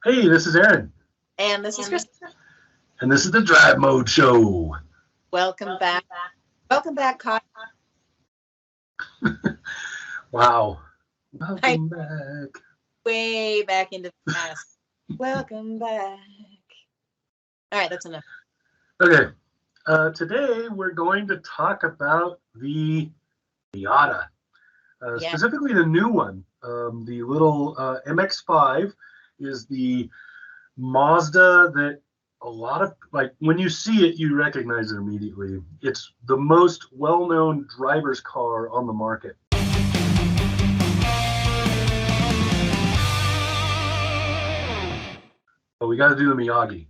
Hey, this is Aaron. And this is Kristin. And this is the Drive Mode Show. Welcome back. Welcome back, Kyle. Wow. Welcome back. Way back into the past. Welcome back. All right, that's enough. Okay. Today we're going to talk about the Miata. Specifically the new one. The little MX-5 is the Mazda that a lot of, like, when you see it, you recognize it immediately. It's the most well-known driver's car on the market. But we got to do the Miyagi.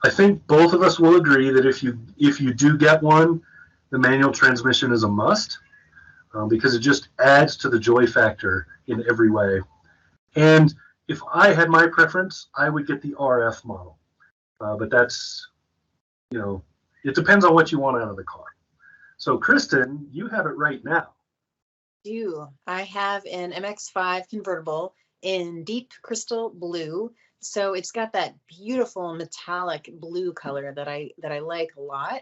I think both of us will agree that if you do get one, the manual transmission is a must, because it just adds to the joy factor in every way. And if I had my preference, I would get the RF model. But that's, it depends on what you want out of the car. So, Kristin, you have it right now. I have an MX-5 convertible in deep crystal blue. So it's got that beautiful metallic blue color that I like a lot.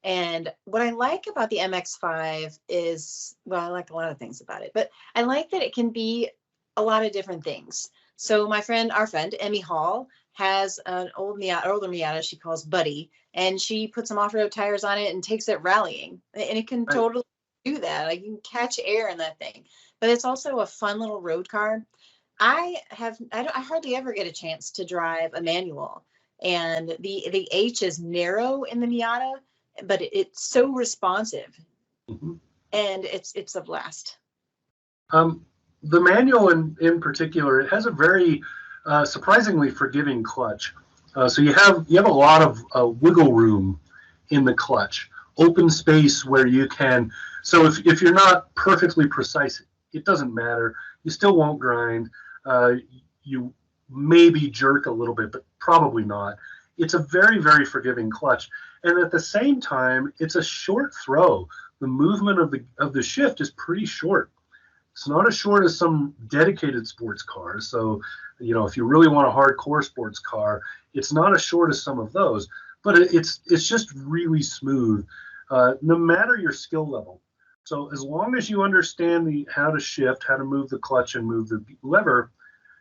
And what I like about the MX-5 is, well, I like a lot of things about it, but I like that it can be a lot of different things. So our friend, Emmy Hall, has an older Miata she calls Buddy, and she puts some off-road tires on it and takes it rallying. And it can totally do that. Like, you can catch air in that thing. But it's also a fun little road car. I hardly ever get a chance to drive a manual, and the H is narrow in the Miata, but it's so responsive, and it's a blast. The manual in particular, it has a very surprisingly forgiving clutch. So you have a lot of wiggle room in the clutch, open space where you can. So if you're not perfectly precise, it doesn't matter. You still won't grind. You maybe jerk a little bit, but probably not. It's a very, very forgiving clutch, and at the same time, it's a short throw. The movement of the shift is pretty short. It's not as short as some dedicated sports cars. So, if you really want a hardcore sports car, it's not as short as some of those, but it's just really smooth, no matter your skill level. So as long as you understand how to shift, how to move the clutch and move the lever,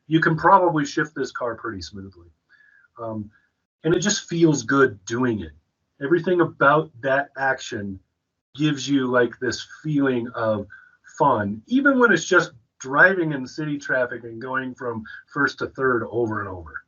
you can probably shift this car pretty smoothly. And it just feels good doing it. Everything about that action gives you like this feeling of fun, even when it's just driving in city traffic and going from first to third over and over.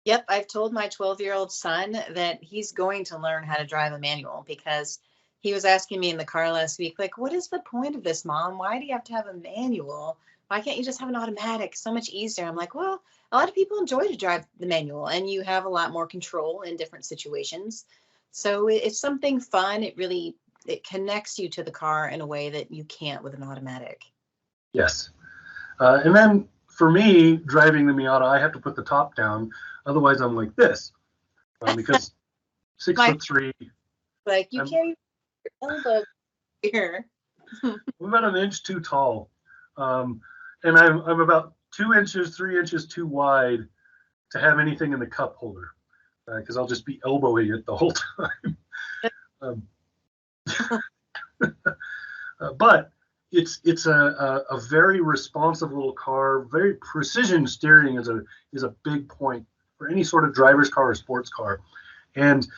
Yep, I've told my 12-year-old son that he's going to learn how to drive a manual, because he was asking me in the car last week, like, what is the point of this, Mom? Why do you have to have a manual? Why can't you just have an automatic? So much easier. I'm like, well, a lot of people enjoy to drive the manual, and you have a lot more control in different situations. So it's something fun. It connects you to the car in a way that you can't with an automatic. Yes. And then for me, driving the Miata, I have to put the top down. Otherwise, I'm like this, because 6'3". Like, you carry your elbow here. I'm about an inch too tall, and I'm about 2 inches, 3 inches too wide to have anything in the cup holder, because I'll just be elbowing it the whole time. But it's a very responsive little car. Very precision steering is a big point for any sort of driver's car or sports car. And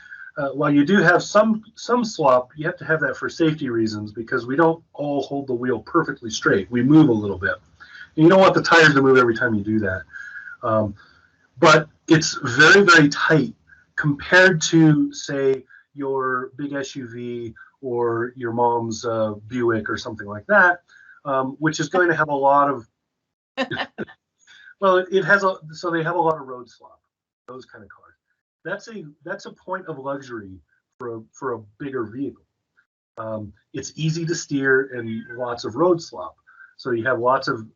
while you do have some slop, you have to have that for safety reasons, because we don't all hold the wheel perfectly straight. We move a little bit. And you don't want the tires to move every time you do that. But it's very, very tight compared to, say, your big SUV or your mom's Buick or something like that, which is going to have a lot of, well, so they have a lot of road slop, those kind of cars. That's a point of luxury for a bigger vehicle. It's easy to steer and lots of road slop. So you have lots of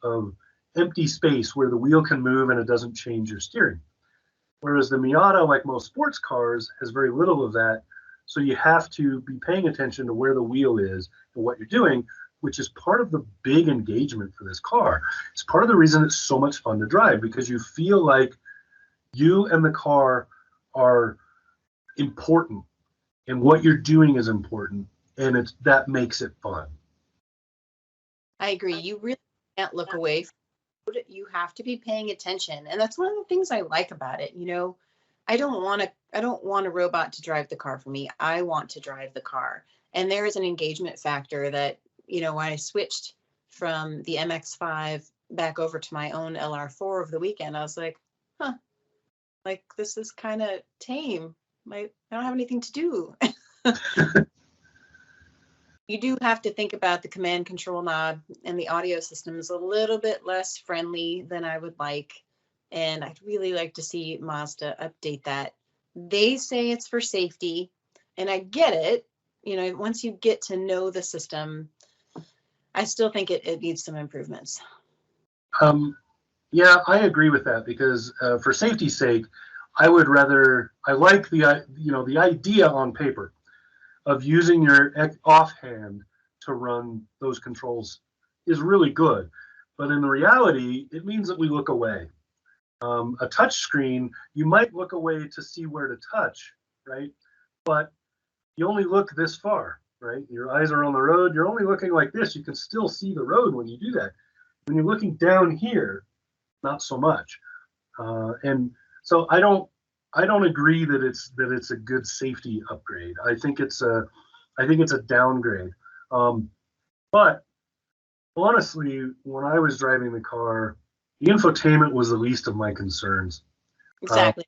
empty space where the wheel can move and it doesn't change your steering. Whereas the Miata, like most sports cars, has very little of that. So you have to be paying attention to where the wheel is and what you're doing, which is part of the big engagement for this car. It's part of the reason it's so much fun to drive, because you feel like you and the car are important, and what you're doing is important, and that makes it fun. I agree. You really can't look away from it. You have to be paying attention. And that's one of the things I like about it. I don't want a robot to drive the car for me. I want to drive the car. And there is an engagement factor that, when I switched from the MX-5 back over to my own LR4 over the weekend, I was like, like this is kind of tame. I don't have anything to do. You do have to think about the command control knob, and the audio system is a little bit less friendly than I would like. And I'd really like to see Mazda update that. They say it's for safety, and I get it. Once you get to know the system, I still think it needs some improvements. Yeah, I agree with that, because for safety's sake, I like the idea on paper of using your offhand to run those controls is really good. But in the reality, it means that we look away. A touch screen, you might look away to see where to touch, right? But you only look this far, right? Your eyes are on the road. You're only looking like this. You can still see the road when you do that. When you're looking down here, not so much. And so I don't agree that it's a good safety upgrade. I think it's a downgrade. But honestly, when I was driving the car, the infotainment was the least of my concerns. Exactly.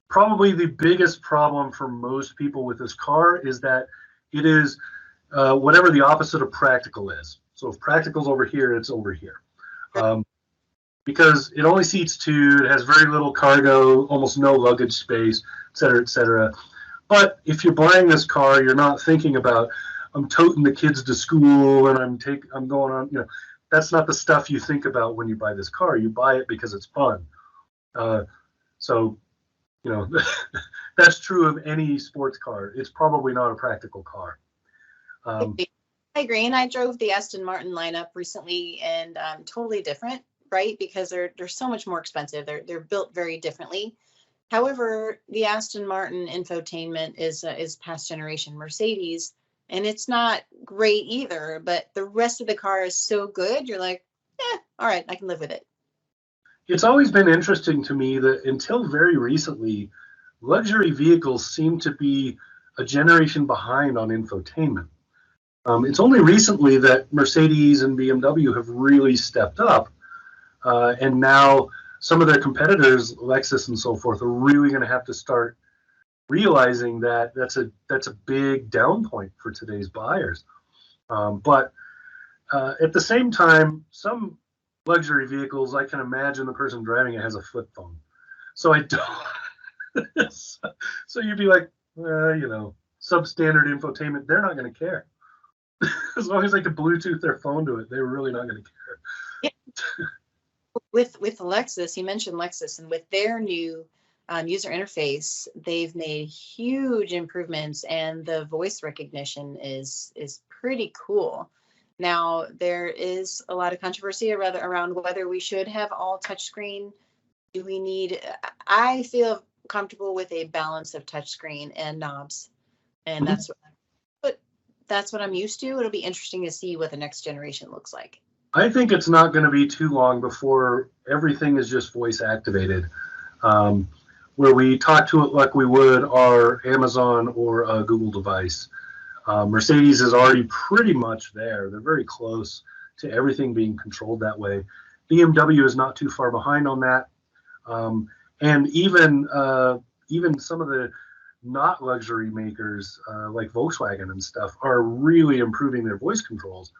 Probably the biggest problem for most people with this car is that it is whatever the opposite of practical is. So if practical's over here, it's over here. Because it only seats two, it has very little cargo, almost no luggage space, et cetera, et cetera. But if you're buying this car, you're not thinking about, I'm toting the kids to school and I'm going on, that's not the stuff you think about when you buy this car. You buy it because it's fun. So, that's true of any sports car. It's probably not a practical car. I agree. And I drove the Aston Martin lineup recently, and totally different, right? Because they're so much more expensive. They're built very differently. However, the Aston Martin infotainment is past generation Mercedes, and it's not great either. But the rest of the car is so good, you're like, all right, I can live with it. It's always been interesting to me that until very recently, luxury vehicles seem to be a generation behind on infotainment. It's only recently that Mercedes and BMW have really stepped up, and now some of their competitors, Lexus and so forth, are really going to have to start realizing that that's a big down point for today's buyers. But at the same time, some luxury vehicles, I can imagine the person driving it has a flip phone. So I don't. So you'd be like, substandard infotainment, they're not going to care. As long as they can Bluetooth their phone to it, they're really not going to care. Yeah. With Lexus, you mentioned Lexus, and with their new user interface, they've made huge improvements, and the voice recognition is pretty cool. Now, there is a lot of controversy around whether we should have all touchscreen. I feel comfortable with a balance of touchscreen and knobs, and that's what I'm used to. It'll be interesting to see what the next generation looks like. I think it's not going to be too long before everything is just voice activated, where we talk to it like we would our Amazon or a Google device. Mercedes is already pretty much there. They're very close to everything being controlled that way. BMW is not too far behind on that. And even some of the not luxury makers like Volkswagen and stuff are really improving their voice controls.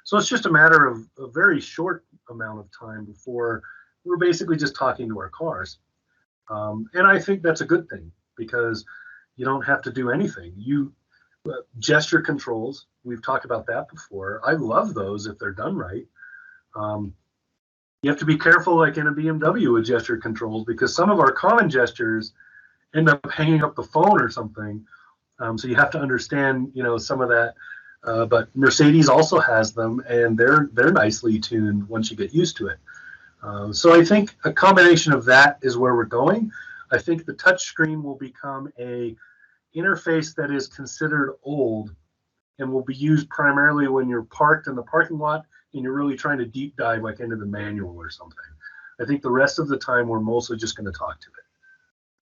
So it's just a matter of a very short amount of time before we're basically just talking to our cars. And I think that's a good thing, because you don't have to do anything. Gesture controls, we've talked about that before. I love those if they're done right. You have to be careful, like in a BMW with gesture controls, because some of our common gestures end up hanging up the phone or something. So you have to understand, some of that But Mercedes also has them, and they're nicely tuned once you get used to it. So I think a combination of that is where we're going. I think the touchscreen will become a interface that is considered old and will be used primarily when you're parked in the parking lot and you're really trying to deep dive like into the manual or something. I think the rest of the time we're mostly just going to talk to it.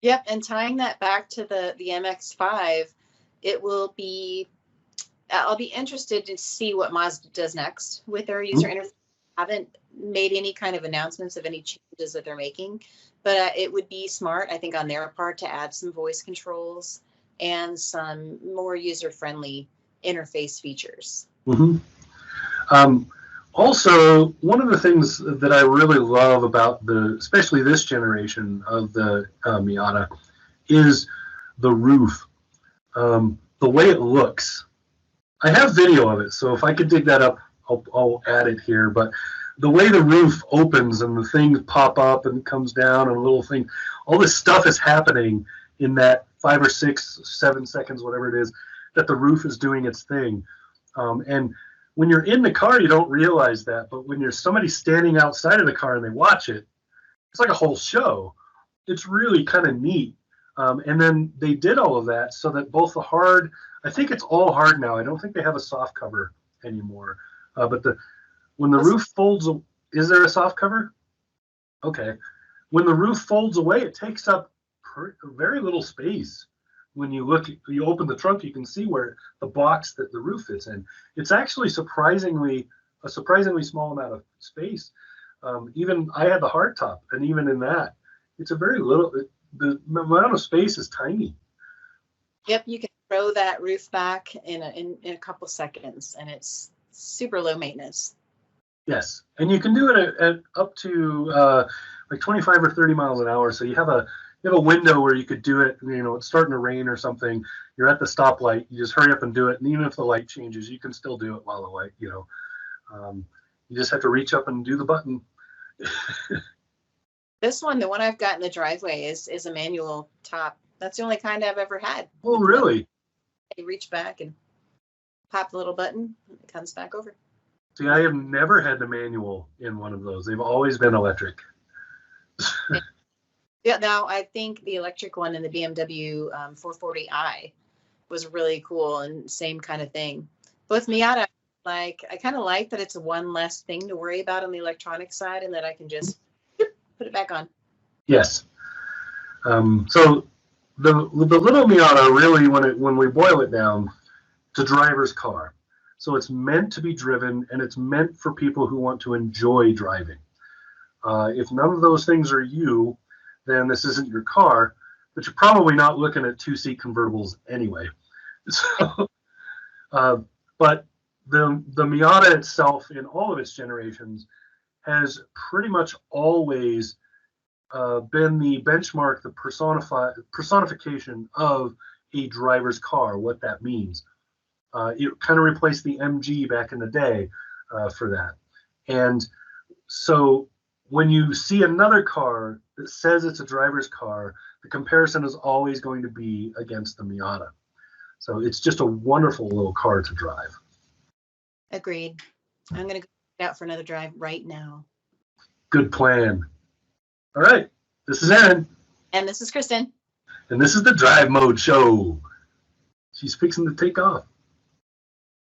Yep, and tying that back to the MX-5, it will be, I'll be interested to see what Mazda does next with their user interface. I haven't made any kind of announcements of any changes that they're making, but it would be smart, I think, on their part to add some voice controls and some more user-friendly interface features. Also, one of the things that I really love about especially this generation of the Miata, is the roof, the way it looks. I have video of it, so if I could dig that up, I'll add it here. But the way the roof opens and the things pop up and comes down and a little thing, all this stuff is happening in that 5 or 6, 7 seconds, whatever it is, that the roof is doing its thing. And when you're in the car, you don't realize that. But when you're somebody standing outside of the car and they watch it, it's like a whole show. It's really kind of neat. And then they did all of that so that both the hard, I think it's all hard now. I don't think they have a soft cover anymore. But when the roof folds, is there a soft cover? Okay. When the roof folds away, it takes up very little space. When you open the trunk, you can see where the box that the roof fits in. It's actually a surprisingly small amount of space. Even I had the hard top, and even in that, it's a very little. The amount of space is tiny. Yep, you can throw that roof back in a couple seconds, and it's super low maintenance. Yes, and you can do it at up to like 25 or 30 miles an hour. So you have a window where you could do it. You know, it's starting to rain or something. You're at the stoplight. You just hurry up and do it. And even if the light changes, you can still do it while the light. You just have to reach up and do the button. This one, the one I've got in the driveway, is a manual top. That's the only kind I've ever had. Oh, really? You reach back and pop the little button, and it comes back over. See, I have never had the manual in one of those. They've always been electric. Yeah, now I think the electric one in the BMW 440i was really cool, and same kind of thing. But with Miata, I kind of like that it's one less thing to worry about on the electronic side, and that I can just put it back on. Yes. So the little Miata, really, when we boil it down, it's a driver's car. So it's meant to be driven, and it's meant for people who want to enjoy driving. If none of those things are you, then this isn't your car, but you're probably not looking at 2-seat convertibles anyway. So, but the Miata itself, in all of its generations, has pretty much always been the benchmark, the personification of a driver's car, what that means. It kind of replaced the MG back in the day for that. And so when you see another car that says it's a driver's car, the comparison is always going to be against the Miata. So it's just a wonderful little car to drive. Agreed. I'm going to go out for another drive right now. Good plan. All right. This is Aaron. And this is Kristin. And this is the Drive Mode Show. She's fixing to take off.